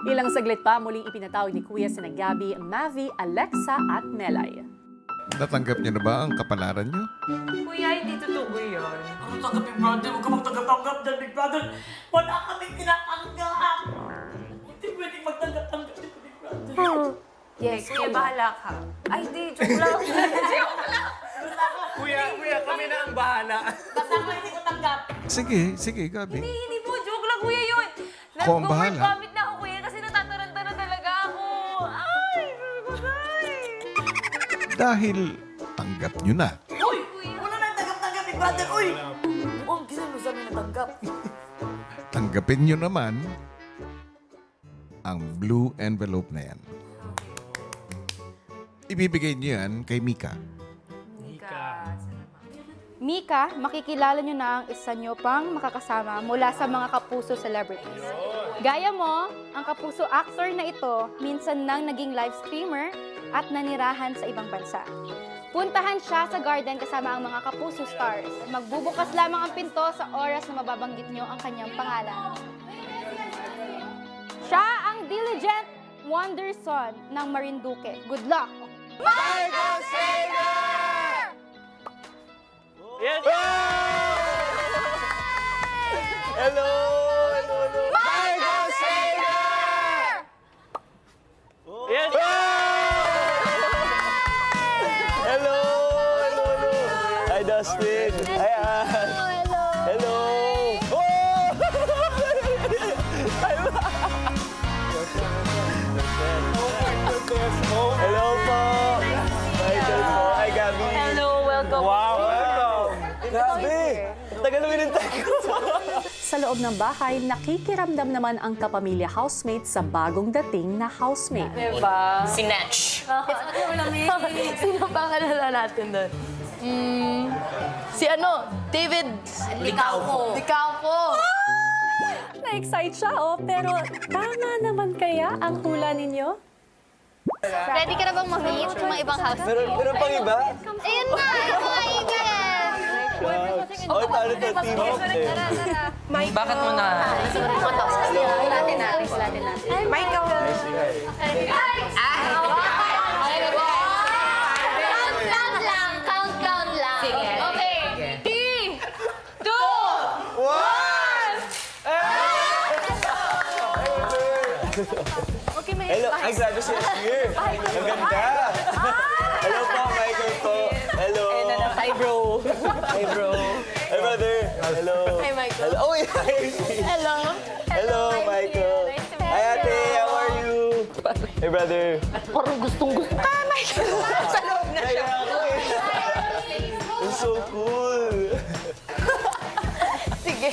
Ilang saglit pa muling ipinatawag ni Kuya sina Gabby, Mavi, Alexa at Melay. Natanggap niyo na ba ang kapalaran niyo? Kuya, hindi totoo yun. Ano tanggap, Big Brother? Huwag ka magtanggap-tanggap dyan, Big Brother. Wala kaming tinatanggap. Hindi pwedeng magtanggap-tanggap dito, Big Brother. Yes, kuya, bahala ka. Ay, di, joke lang. Joke lang. Kuya, kami na ang bahala. Basta ako hindi ko tanggap. Sige, Gabi. Hindi po, joke lang, kuya, yun. Ako ang Nag-word bahala. vomit na ako, kuya, kasi natataranta na talaga ako. Ay, ay. Dahil tanggap niyo na. Uy! Wala nang tanggap-tanggap, Big Brother. Uy! Ang kisa mo sa amin natanggap. Tanggapin niyo naman ang blue envelope na yan. Ibibigay niyo yan kay Mika. Mika, makikilala nyo na ang isa nyo pang makakasama mula sa mga kapuso celebrities. Gaya mo, ang kapuso actor na ito, minsan nang naging live streamer at nanirahan sa ibang bansa. Puntahan siya sa garden kasama ang mga kapuso stars. Magbubukas lamang ang pinto sa oras na mababanggit nyo ang kanyang pangalan. Siya ang diligent wonder son ng Marinduque. Good luck! Michael Saylor! Yan! Hello! Michael Saylor! Yan! Hello! Hi, Dustin! Hi, Ann! Hello! Oh! Hello po! Michael po! Hi, Gabby! Hello, welcome. Wow! Grabe! Tagal mo inintay ko! Sa loob ng bahay, nakikiramdam naman ang kapamilya housemate sa bagong dating na housemate. Diba? Sinatch. Sino pa kalala natin doon? Si ano? David. Likaw po. Ikaw po. Na-excite siya, oh. Pero tama naman kaya ang hula ninyo? Ready ka na bang mag-meet ng mga ibang house? Meron pang iba? Ayun na! Kaibigan! Okay, paano to? Team up eh. Bakit mo na? Ulatin natin. Michael. Countdown lang. Sige. Okay. 3, 2, Hello, ay grabe si Asmir. Ang ganda. Hello po, Michael po. Hello. Hi, bro. Hi, bro. Hi, brother. Hello. Hi, Michael. Hello. Oh, hi. Hello. Hello, Michael. Nice to meet Hi, ate. How are you? Hey, brother. Parang gustong-gusto ka, Michael. Sa loob na siya. It's so cool. Sige.